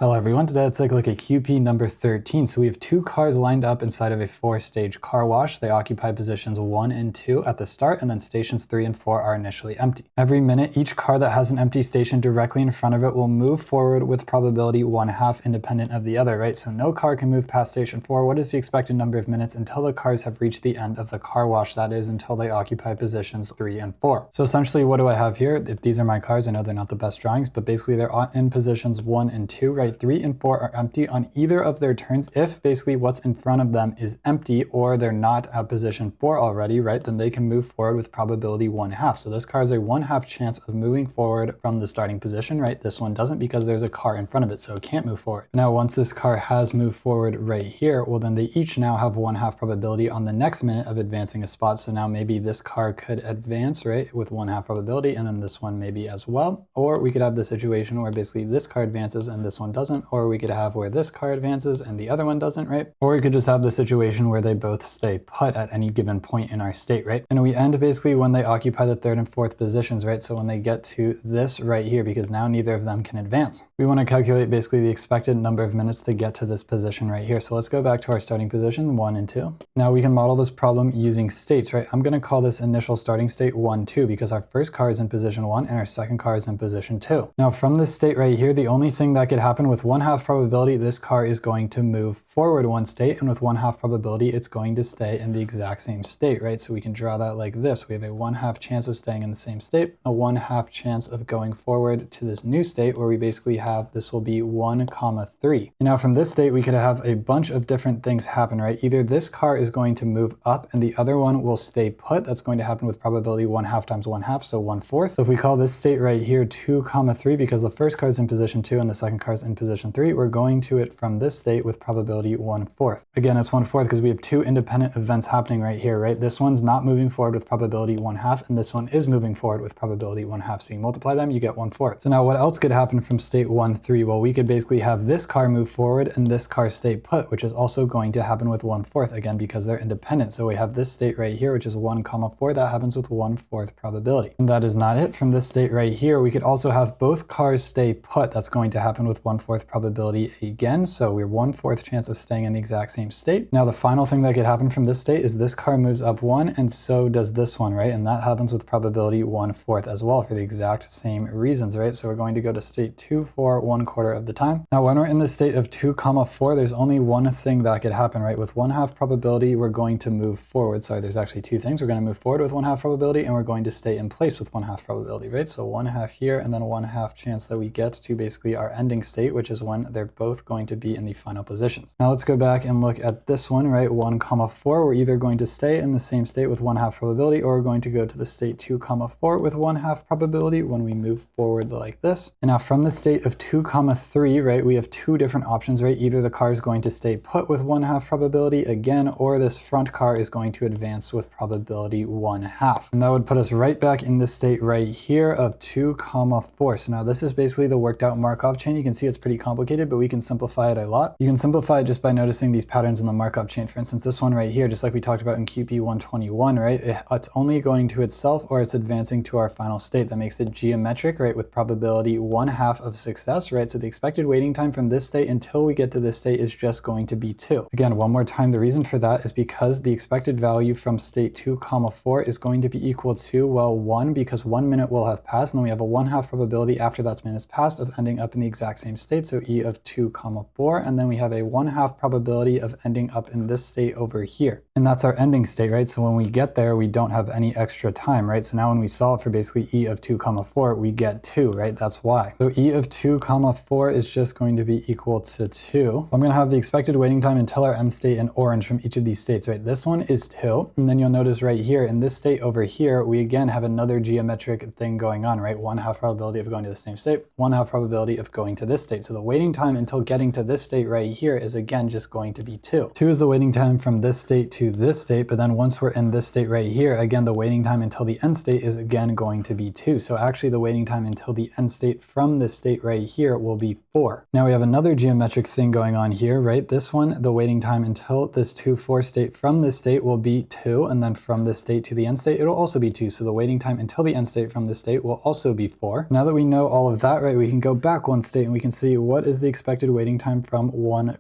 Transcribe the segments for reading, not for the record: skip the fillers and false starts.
Hello everyone, today let's take a look at QP number 13. So we have two cars lined up inside of a 4-stage car wash. They occupy positions 1 and 2 at the start, and then stations 3 and 4 are initially empty. Every minute, each car that has an empty station directly in front of it will move forward with probability 1/2 independent of the other, right? So no car can move past station 4. What is the expected number of minutes until the cars have reached the end of the car wash? That is, until they occupy positions 3 and 4. So essentially, what do I have here? If these are my cars, I know they're not the best drawings, but basically they're in positions 1 and 2, right? 3 and 4 are empty on either of their turns. If basically what's in front of them is empty or they're not at position 4 already, right, then they can move forward with probability 1/2. So this car has a 1/2 chance of moving forward from the starting position, right? This one doesn't because there's a car in front of it, so it can't move forward. Now, once this car has moved forward right here, well, then they each now have 1/2 probability on the next minute of advancing a spot. So now maybe this car could advance, right, with 1/2 probability, and then this one maybe as well. Or we could have the situation where basically this car advances and this one doesn't, or we could have where this car advances and the other one doesn't, right? Or we could just have the situation where they both stay put at any given point in our state, right? And we end basically when they occupy the 3rd and 4th positions, right? So when they get to this right here, because now neither of them can advance. We want to calculate basically the expected number of minutes to get to this position right here. So let's go back to our starting position, 1 and 2. Now we can model this problem using states, right? I'm going to call this initial starting state 1, 2, because our first car is in position 1 and our second car is in position 2. Now from this state right here, the only thing that could happen with 1/2 probability, this car is going to move forward one state, and with 1/2 probability, it's going to stay in the exact same state, right? So we can draw that like this. We have a 1/2 chance of staying in the same state, a 1/2 chance of going forward to this new state where we basically have, this will be 1,3. And now from this state, we could have a bunch of different things happen, right? Either this car is going to move up and the other one will stay put. That's going to happen with probability 1/2 times 1/2, so 1/4. So if we call this state right here 2,3, because the first car is in position 2 and the second car is in position 3, we're going to it from this state with probability 1/4. Again, it's 1/4 because we have two independent events happening right here, right? This one's not moving forward with probability 1/2, and this one is moving forward with probability 1/2. So you multiply them, you get 1/4. So now what else could happen from state 1, 3? Well, we could basically have this car move forward and this car stay put, which is also going to happen with 1/4, again, because they're independent. So we have this state right here, which is 1,4. That happens with 1/4 probability. And that is not it. From this state right here, we could also have both cars stay put. That's going to happen with 1/4 probability again. So we're 1/4 chance of staying in the exact same state. Now the final thing that could happen from this state is this car moves up 1 and so does this one, right? And that happens with probability 1/4 as well for the exact same reasons, right? So we're going to go to state 2 for 1/4 of the time. Now when we're in the state of 2,4, there's only one thing that could happen, right? With 1/2 probability, we're going to move forward. Sorry, there's actually two things. We're going to move forward with 1/2 probability and we're going to stay in place with 1/2 probability, right? So 1/2 here and then 1/2 chance that we get to basically our ending state, which is when they're both going to be in the final positions. Now let's go back and look at this one, right? 1,4, we're either going to stay in the same state with 1/2 probability or we're going to go to the state 2,4 with 1/2 probability when we move forward like this. And now from the state of 2,3, right, we have two different options, right? Either the car is going to stay put with 1/2 probability again, or this front car is going to advance with probability 1/2. And that would put us right back in this state right here of 2,4. So now this is basically the worked out Markov chain. You can see it's pretty complicated, but we can simplify it a lot. You can simplify it just by noticing these patterns in the Markov chain. For instance, this one right here, just like we talked about in QP 121, right? It's only going to itself or it's advancing to our final state. That makes it geometric, right? With probability 1/2 of success, right? So the expected waiting time from this state until we get to this state is just going to be 2. Again, one more time, the reason for that is because the expected value from state 2,4 is going to be equal to, well, 1, because 1 minute will have passed, and then we have a 1/2 probability after that minute has passed of ending up in the exact same state, so E of 2,4, and then we have a 1/2 probability of ending up in this state over here. And that's our ending state, right? So when we get there, we don't have any extra time, right? So now when we solve for basically E of 2,4, we get 2, right? That's why. So E of 2,4 is just going to be equal to 2. I'm going to have the expected waiting time until our end state in orange from each of these states, right? This one is 2. And then you'll notice right here in this state over here, we again have another geometric thing going on, right? 1/2 probability of going to the same state, 1/2 probability of going to this state. So the waiting time until getting to this state right here is again just going to be 2. 2 is the waiting time from this state to this state, but then once we're in this state right here, again, the waiting time until the end state is again going to be 2. So actually the waiting time until the end state from this state right here will be 4. Now we have another geometric thing going on here, right? This one, the waiting time until this 2,4 state from this state will be 2, and then from this state to the end state, it'll also be 2. So the waiting time until the end state from this state will also be 4. Now that we know all of that, right, we can go back one state and we can see see what is the expected waiting time from 1,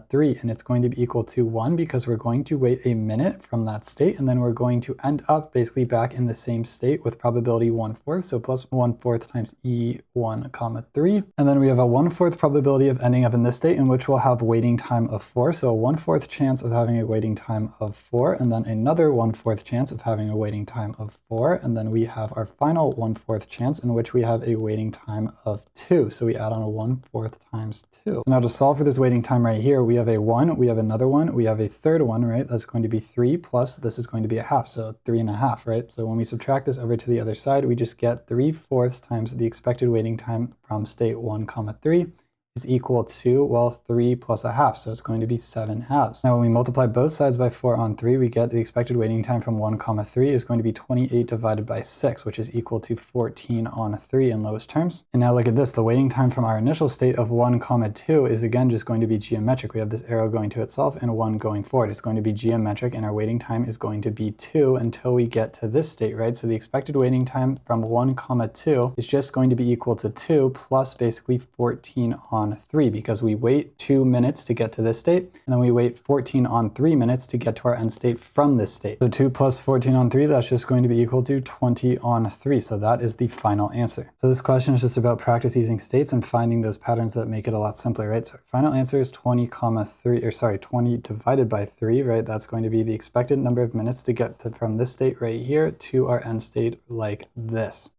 3, and it's going to be equal to 1 because we're going to wait a minute from that state, and then we're going to end up basically back in the same state with probability 1/4, so plus 1/4 times E1, 3, and then we have a 1/4 probability of ending up in this state in which we'll have waiting time of 4, so a 1/4 chance of having a waiting time of 4, and then another 1/4 chance of having a waiting time of 4, and then we have our final 1/4 chance in which we have a waiting time of 2. So we add on a 1/4 times 2. So now to solve for this waiting time right here, we have a 1, we have another 1, we have a third one, right? That's going to be 3 plus this is going to be a half, so 3.5, right? So when we subtract this over to the other side, we just get 3/4 times the expected waiting time from state 1, 3 is equal to, well, 3 plus a half, so it's going to be 7 halves. Now when we multiply both sides by 4 on 3, we get the expected waiting time from 1, 3 is going to be 28 divided by 6, which is equal to 14 on 3 in lowest terms. And now look at this, the waiting time from our initial state of 1, 2 is again just going to be geometric. We have this arrow going to itself and 1 going forward. It's going to be geometric, and our waiting time is going to be 2 until we get to this state, right? So the expected waiting time from 1, 2 is just going to be equal to 2 plus basically 14 on 3, because we wait 2 minutes to get to this state, and then we wait 14 on 3 minutes to get to our end state from this state. So 2 plus 14 on 3, that's just going to be equal to 20 on 3. So that is the final answer. So this question is just about practice using states and finding those patterns that make it a lot simpler, right? So our final answer is 20 divided by 3, right? That's going to be the expected number of minutes to get from this state right here to our end state like this.